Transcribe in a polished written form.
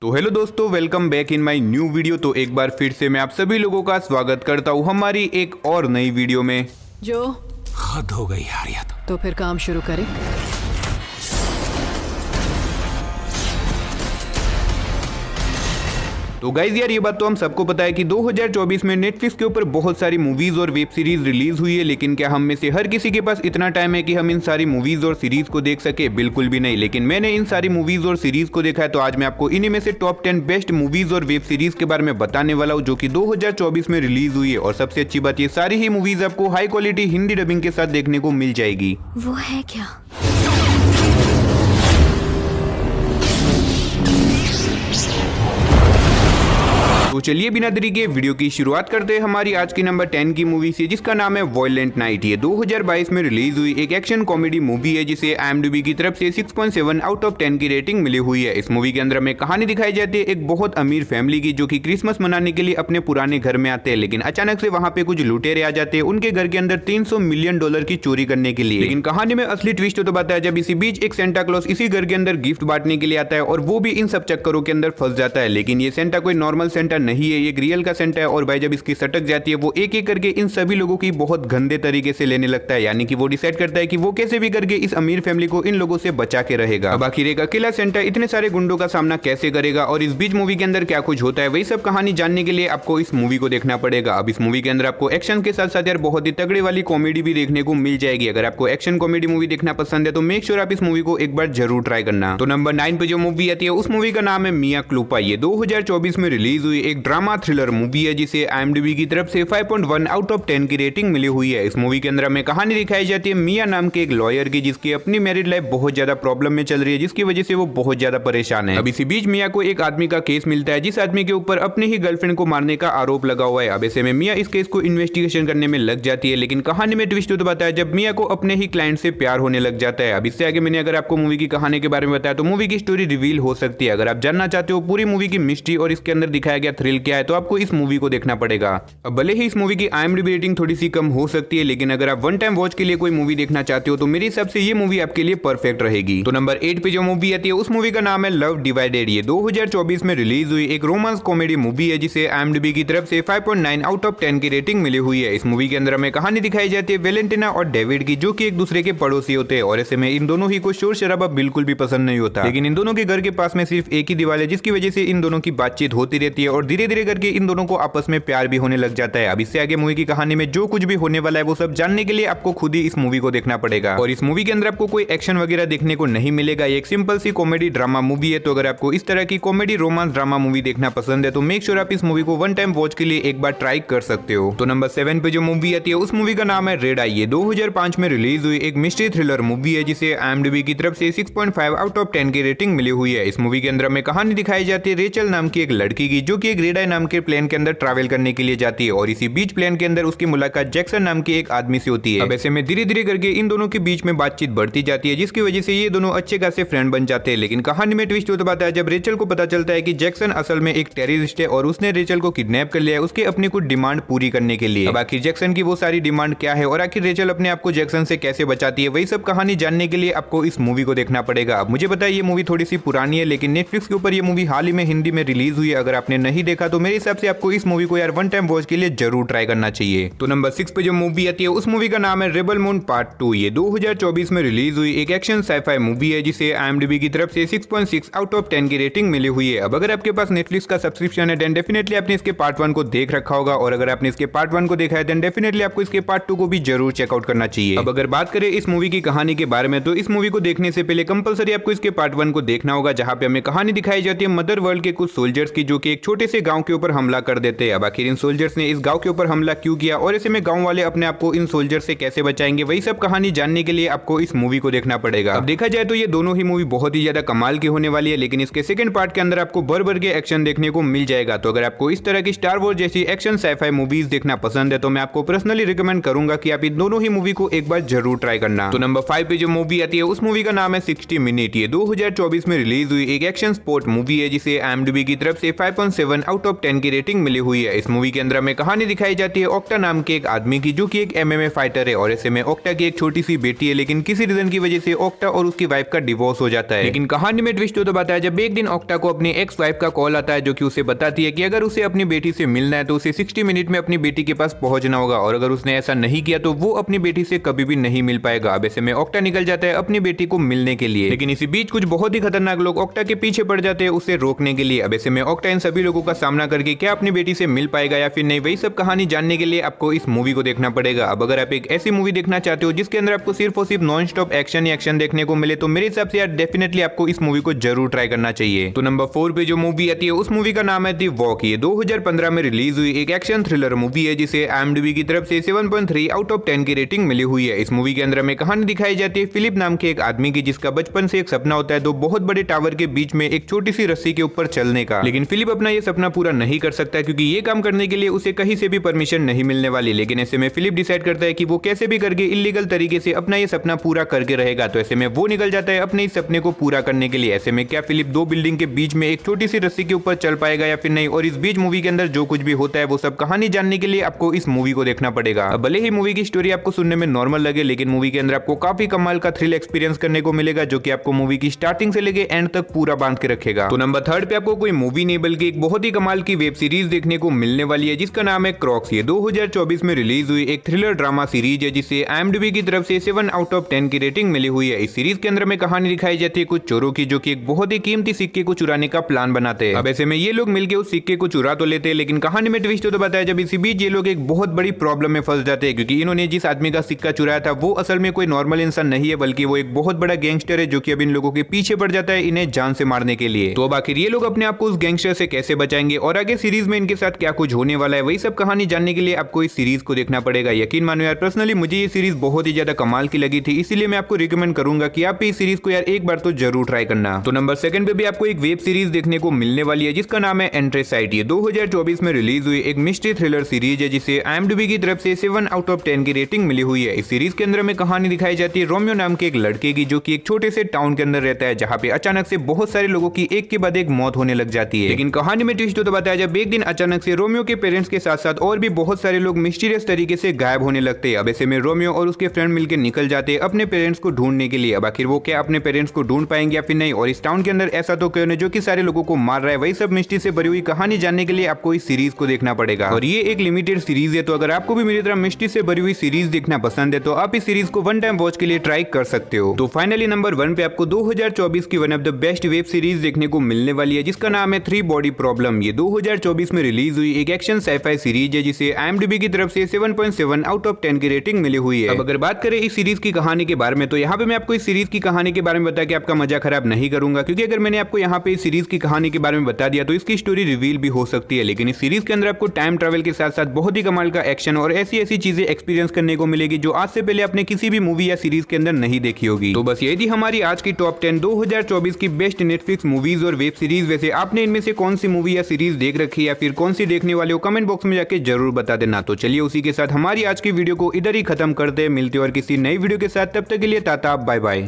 तो हेलो दोस्तों, welcome back in my new video. तो एक बार फिर से मैं आप सभी लोगों का स्वागत करता हूँ हमारी एक और नई वीडियो में। जो हद हो गई यार ये तो फिर काम शुरू करें। तो गाइज यार, ये बात तो हम सबको पता है कि 2024 में नेटफ्लिक्स के ऊपर बहुत सारी मूवीज और वेब सीरीज रिलीज हुई है, लेकिन क्या हम में से हर किसी के पास इतना टाइम है कि हम इन सारी मूवीज और सीरीज को देख सके? बिल्कुल भी नहीं। लेकिन मैंने इन सारी मूवीज और सीरीज को देखा है, तो आज मैं आपको इन्हीं में से टॉप 10 बेस्ट मूवीज और वेब सीरीज के बारे में बताने वाला हूँ, जो कि 2024 में रिलीज हुई है। और सबसे अच्छी बात, ये सारी ही मूवीज आपको हाई क्वालिटी हिंदी डबिंग के साथ देखने को मिल जाएगी। वो है क्या? तो चलिए बिना देरी के वीडियो की शुरुआत करते हैं हमारी आज की नंबर 10 की मूवी से, जिसका नाम है वायलेंट नाइट। ये 2022 में रिलीज हुई एक एक्शन कॉमेडी मूवी है, जिसे IMDb की तरफ से 6.7 आउट ऑफ 10 की रेटिंग मिली हुई है। इस मूवी के अंदर में कहानी दिखाई जाती है एक बहुत अमीर फैमिली की, जो कि क्रिसमस मनाने के लिए अपने पुराने घर में आते हैं, लेकिन अचानक से वहां पे कुछ लुटेरे आ जाते हैं उनके घर के अंदर $300 मिलियन की चोरी करने के लिए। लेकिन कहानी में असली ट्विस्ट तो बताया जब इसी बीच एक सेंटा क्लॉज इसी घर के अंदर गिफ्ट बांटने के लिए आता है, और वो भी इन सब चक्करों के अंदर फंस जाता है। लेकिन ये सेंटा कोई नॉर्मल सेंटा नहीं है, ये एक रियल का सेंटा है। और भाई जब इसकी सटक जाती है, वो एक एक करके इन सभी लोगों की बहुत गंदे तरीके से लेने लगता है। यानी कि वो डिसाइड करता है कि वो कैसे भी करके इस अमीर फैमिली को इन लोगों से बचा के रहेगा। अब आखिर एक अकेला सेंटा इतने सारे गुंडों का सामना कैसे करेगा, और इस बीच मूवी के अंदर क्या कुछ होता है, वही सब कहानी जानने के लिए आपको इस मूवी को देखना पड़ेगा। अब इस मूवी के अंदर आपको एक्शन के साथ साथ यार बहुत ही तगड़े वाली कॉमेडी भी देखने को मिल जाएगी। अगर आपको एक्शन कॉमेडी मूवी देखना पसंद है तो मेक श्योर आप इस मूवी को एक बार जरूर ट्राई करना। तो नंबर 9 पे जो मूवी आती है, उस मूवी का नाम है मिया क्लूपा। ये 2024 में रिलीज हुई एक ड्रामा थ्रिलर मूवी है, जिसे IMDb की तरफ से 5.1 आउट ऑफ 10 की रेटिंग मिली हुई है। इस मूवी के अंदर हमें कहानी दिखाई जाती है मिया नाम के एक लॉयर की, जिसकी अपनी मैरिड लाइफ बहुत ज्यादा प्रॉब्लम में चल रही है, जिसकी वजह से वो बहुत ज्यादा परेशान है। अब इसी बीच मिया को एक आदमी का केस मिलता है, जिस आदमी के ऊपर अपने ही गर्लफ्रेंड को मारने का आरोप लगा हुआ है। अब ऐसे में मिया इस केस को इन्वेस्टिगेशन करने में लग जाती है, लेकिन कहानी में ट्विस्ट तो बताया जब मिया को अपने ही क्लाइंट से प्यार होने लग जाता है। अब इससे आगे मैंने अगर आपको मूवी की कहानी के बारे में बताया तो मूवी की स्टोरी रिवील हो सकती है। अगर आप जानना चाहते हो पूरी मूवी की मिस्ट्री और इसके अंदर दिखाया गया थ्रिल क्या है, तो आपको इस मूवी को देखना पड़ेगा। अब भले ही इस मूवी की IMDb रेटिंग थोड़ी सी कम हो सकती है, लेकिन अगर आप वन टाइम वॉच के लिए कोई मूवी देखना चाहते हो तो मेरे हिसाब से ये मूवी आपके लिए परफेक्ट रहेगी। तो नंबर 8 पे जो मूवी आती है, उस मूवी का नाम है लव डिवाइडेड। ये 2024 में रिलीज हुई एक रोमांस कॉमेडी मूवी है, जिसे IMDb की तरफ से 5.9 आउट ऑफ 10 की रेटिंग मिली हुई है। इस मूवी के अंदर हमें कहानी दिखाई जाती है वेलेंटिना और डेविड की, जो कि एक दूसरे के पड़ोसी होते हैं। और ऐसे में इन दोनों ही को शोर शराबा बिल्कुल भी पसंद नहीं होता, लेकिन इन दोनों के घर के पास में सिर्फ एक ही दीवार है, जिसकी वजह से इन दोनों की बातचीत होती रहती है और धीरे धीरे करके इन दोनों को आपस में प्यार भी होने लग जाता है। अब इससे आगे मूवी की कहानी में जो कुछ भी होने वाला है, वो सब जानने के लिए आपको खुद ही इस मूवी को देखना पड़ेगा। और इस मूवी के अंदर आपको कोई एक्शन वगैरह देखने को नहीं मिलेगा, ये एक सिंपल सी कॉमेडी ड्रामा मूवी है। तो अगर आपको इस तरह की कॉमेडी रोमांस ड्रामा मूवी देखना पसंद है तो मेक श्योर आप इस मूवी को वन टाइम वॉच के लिए एक बार ट्राई कर सकते हो। तो नंबर 7 पे जो मूवी आती है, उस मूवी का नाम है रेड आई। ये 2005 में रिलीज हुई एक मिस्ट्री थ्रिलर मूवी है, जिसे IMDb की तरफ से 6.5 आउट ऑफ 10 की रेटिंग मिली हुई है। इस मूवी के अंदर हमें कहानी दिखाई जाती है रेचल नाम की एक लड़की की, जो कि एक रेड आई नाम के प्लेन के अंदर ट्रैवल करने के लिए जाती है, और इसी बीच प्लेन के अंदर उसकी मुलाकात जैक्सन नाम के एक आदमी से होती है। अब ऐसे में धीरे धीरे करके इन दोनों के बीच में बातचीत बढ़ती जाती है, जिसकी वजह से ये दोनों अच्छे खासे फ्रेंड बन जाते हैं। लेकिन कहानी में ट्विस्ट तो बताया जब रेचल को पता चलता है कि जैक्सन असल में एक टेररिस्ट है और उसने रेचल को किडनैप कर लिया है उसके अपनी कुछ डिमांड पूरी करने के लिए। अब आखिर जैक्सन की वो सारी डिमांड क्या है और आखिर रेचल अपने आप को जैक्सन से कैसे बचाती है, वही सब कहानी जानने के लिए आपको इस मूवी को देखना पड़ेगा। अब मुझे पता है ये मूवी थोड़ी सी पुरानी है, लेकिन नेटफ्लिक्स के ऊपर ये मूवी हाल ही में हिंदी में रिलीज हुई है। अगर आपने नहीं देखा तो मेरे हिसाब से आपको इस मूवी को यार वन टाइम वॉच के लिए जरूर ट्राई करना चाहिए। तो नंबर 6 पे जो मूवी आती है, उस मूवी का नाम है रेबल मून पार्ट 2। ये 2024 में रिलीज हुई एक एक्शन साइफाई मूवी है, जिसे IMDb की तरफ से 6.6 आउट ऑफ 10 की रेटिंग मिली हुई है। अब अगर आपके पास नेटफ्लिक्स का सब्सक्रिप्शन है देन डेफिनेटली आपने इसके पार्ट 1 को देख रखा होगा, और अगर आपने इसके पार्ट 1 को देखा है देन डेफिनेटली आपको इसके पार्ट 2 को भी जरूर चेकआउट करना चाहिए। अब अगर बात करें इस मूवी की कहानी के बारे में, तो इस मूवी को देखने से पहले कंपलसरी आपको इसके पार्ट 1 को देखना होगा, जहां पे हमें कहानी दिखाई जाती है मदर वर्ल्ड के कुछ सोल्जर्स की, जो कि एक छोटे से गांव के ऊपर हमला कर देते हैं। अब आखिर इन सोल्जर्स ने इस गांव के ऊपर हमला क्यों किया और ऐसे में गांव वाले अपने आप को इन सोल्जर से कैसे बचाएंगे, वही सब कहानी जानने के लिए आपको इस मूवी को देखना पड़ेगा। अब देखा जाए तो ये दोनों ही मूवी बहुत ही ज्यादा कमाल की होने वाली है, लेकिन इसके सेकंड पार्ट के अंदर आपको भर भर के एक्शन देखने को मिल जाएगा। तो अगर आपको इस तरह की स्टार वॉर जैसी एक्शन साइफाई मूवीज देखना पसंद है तो मैं आपको पर्सनली रिकमेंड करूंगा कि आप इन दोनों ही मूवी को एक बार जरूर ट्राई करना। तो नंबर 5 पे जो मूवी आती है, उस मूवी का नाम है 60 मिनट। ये 2024 में रिलीज हुई एक एक्शन स्पोर्ट मूवी है, जिसे IMDb की तरफ से 5.7 आउट ऑफ 10 की रेटिंग मिली हुई है। इस मूवी के अंदर हमें कहानी दिखाई जाती है ओक्टा नाम के एक आदमी की, जो कि एक MMA फाइटर है और ऐसे में ओक्टा की एक छोटी सी बेटी है, लेकिन किसी रीजन की वजह से ओक्टा और उसकी वाइफ का डिवोर्स हो जाता है। लेकिन कहानी में ट्विस्ट तो बताया जब एक दिन ओक्टा को अपनी एक्स वाइफ का कॉल आता है, जो कि उसे बताती है कि अगर उसे अपनी बेटी से मिलना है तो उसे 60 मिनट में अपनी बेटी के पास पहुंचना होगा, और अगर उसने ऐसा नहीं किया तो वो अपनी बेटी से कभी भी नहीं मिल पाएगा। अब ऐसे में ओक्टा निकल जाता है अपनी बेटी को मिलने के लिए, लेकिन इसी बीच कुछ बहुत ही खतरनाक लोग ओक्टा के पीछे पड़ जाते हैं उसे रोकने के लिए। अब ऐसे में ओक्टा इन सभी लोगों का सामना करके क्या अपनी बेटी से मिल पाएगा या फिर नहीं, वही सब कहानी जानने के लिए आपको इस मूवी को देखना पड़ेगा। अब अगर आप एक ऐसी मूवी देखना चाहते हो जिसके अंदर आपको सिर्फ और सिर्फ नॉन स्टॉप एक्शन ही एक्शन देखने को मिले, तो मेरे हिसाब से यार डेफिनेटली आपको इस मूवी को जरूर ट्राई करना चाहिए। तो नंबर 4 पे जो मूवी आती है उस मूवी का नाम है दी वॉक। ये 2015 में रिलीज हुई एक एक्शन थ्रिलर मूवी है जिसे IMDb की तरफ से 7.3 आउट ऑफ 10 की रेटिंग मिली हुई है। इस मूवी के अंदर हमें कहानी दिखाई जाती है फिलिप नाम के एक आदमी की, जिसका बचपन से एक सपना होता है दो बहुत बड़े टावर के बीच में एक छोटी सी रस्सी के ऊपर चलने का। लेकिन फिलिप अपना ये सपना पूरा नहीं कर सकता क्योंकि ये काम करने के लिए उसे कहीं से भी परमिशन नहीं मिलने वाली। लेकिन ऐसे में फिलिप डिसाइड करता है कि वो कैसे भी करके इलीगल तरीके से अपना ये सपना पूरा करके रहेगा। तो ऐसे में वो निकल जाता है अपने इस सपने को पूरा करने के लिए। ऐसे में क्या फिलिप दो बिल्डिंग के बीच में एक छोटी सी रस्सी के ऊपर चल पाएगा या फिर नहीं, और इस बीच मूवी के अंदर जो कुछ भी होता है वो सब कहानी जानने के लिए आपको इस मूवी को देखना पड़ेगा। भले ही मूवी की स्टोरी आपको सुनने में नॉर्मल लगे, लेकिन मूवी के अंदर आपको काफी कमाल का थ्रिल एक्सपीरियंस करने को मिलेगा, जो कि आपको मूवी की स्टार्टिंग से लेके एंड तक पूरा बांध के रखेगा। तो नंबर 3 पे आपको कोई मूवी नहीं बल्कि एक बहुत ही कमाल की वेब सीरीज देखने को मिलने वाली है जिसका नाम है क्रॉक्स। ये 2024 में रिलीज हुई एक थ्रिलर ड्रामा सीरीज है जिसे IMDb की तरफ से 7 आउट ऑफ 10 की रेटिंग मिली हुई है। इस सीरीज के अंदर में कहानी दिखाई जाती है कुछ चोरों की, जो कि एक बहुत ही कीमती सिक्के को चुराने का प्लान बनाते हैं। अब ऐसे में ये लोग मिलकर उस सिक्के को चुरा तो लेते हैं, लेकिन कहानी में ट्विस्ट तो बताया जब इसी बीच ये लोग एक बहुत बड़ी प्रॉब्लम में फंस जाते हैं, क्योंकि इन्होंने जिस आदमी का सिक्का चुराया था वो असल में कोई नॉर्मल इंसान नहीं है, बल्कि वो एक बहुत बड़ा गैंगस्टर है, जो कि अब इन लोगों के पीछे पड़ जाता है इन्हें जान से मारने के लिए। तो अब आखिर ये लोग अपने आप को उस गैंगस्टर से कैसे बचाएंगे और आगे सीरीज में इनके साथ क्या कुछ होने वाला है, वही सब कहानी जानने के लिए आपको इस सीरीज को देखना पड़ेगा। यकीन मानो यार, पर्सनली मुझे ये सीरीज बहुत ही ज्यादा कमाल की लगी थी, इसीलिए मैं आपको रिकमेंड करूंगा कि आप इस सीरीज को यार एक बार तो जरूर ट्राई करना। तो नंबर 2 पे भी आपको एक वेब सीरीज देखने को मिलने वाली है जिसका नाम है एंट्रेसाइट। ये 2024 में रिलीज हुई एक मिस्ट्री थ्रिलर सीरीज है जिसे IMDb की तरफ से 7 आउट ऑफ 10 की रेटिंग मिली हुई है। इस सीरीज के अंदर में कहानी दिखाई जाती है रोमियो नाम के एक लड़के की, जो कि एक छोटे से टाउन के अंदर रहता है, जहाँ पे अचानक से बहुत सारे लोगों की एक के बाद एक मौत होने लग जाती है। लेकिन कहानी में ट्विस्ट तो बताया जब एक दिन अचानक से रोमियो के पेरेंट्स के साथ साथ और भी बहुत सारे लोग मिस्टीरियस तरीके से गायब होने लगते हैं। अब ऐसे में रोमियो और उसके फ्रेंड मिलकर निकल जाते हैं अपने पेरेंट्स को ढूंढने के लिए। अब आखिर वो क्या अपने पेरेंट्स को ढूंढ पाएंगे या फिर नहीं, और इस टाउन के अंदर ऐसा तो कौन है जो कि सारे लोगों को मार रहा है, वही सब मिस्ट्री से भरी हुई कहानी जानने के लिए आपको इस सीरीज को देखना पड़ेगा। और ये एक लिमिटेड सीरीज है, तो अगर आपको भी मेरी तरह मिस्ट्री से भरी हुई सीरीज देखना पसंद है तो आप इस सीरीज को वन टाइम वॉच के लिए ट्राई कर सकते हो। तो फाइनली नंबर 1 पे आपको 2024 की one of the best web series देखने को मिलने वाली है जिसका नाम है 3 बॉडी प्रॉब्लम। ये 2024 में रिलीज हुई एक एक्शन साइफाई सीरीज है जिसे IMDb की तरफ से 7.7 आउट ऑफ 10 की रेटिंग मिली हुई है। अब अगर बात करें इस सीरीज की कहानी के बारे में, तो यहाँ पे मैं आपको इस सीरीज की कहानी के बारे में बता के आपका मजा खराब नहीं करूंगा, क्योंकि अगर मैंने आपको यहाँ पे इस सीरीज की कहानी के बारे में बता दिया तो इसकी स्टोरी रिवील भी हो सकती है। लेकिन इस सीरीज के अंदर आपको टाइम ट्रैवल के साथ साथ बहुत ही कमाल का एक्शन और ऐसी ऐसी चीजें एक्सपीरियंस करने को मिलेगी जो आज से पहले आपने किसी भी मूवी या सीरीज के अंदर नहीं देखी होगी। तो बस यही थी हमारी आज की टॉप 10 2024 की बेस्ट नेटफ्लिक्स मूवीज और वेब सीरीज। वैसे आपने इनमें से कौन सी मूवी या सीरीज देख रखी है या फिर कौन सी देखने वाले हो, कमेंट बॉक्स में जाके जरूर बता देना। तो चलिए उसी के साथ हमारी आज की वीडियो को इधर ही खत्म करते हैं, मिलते हैं और किसी नई वीडियो के साथ, तब तक के लिए टाटा बाय बाय।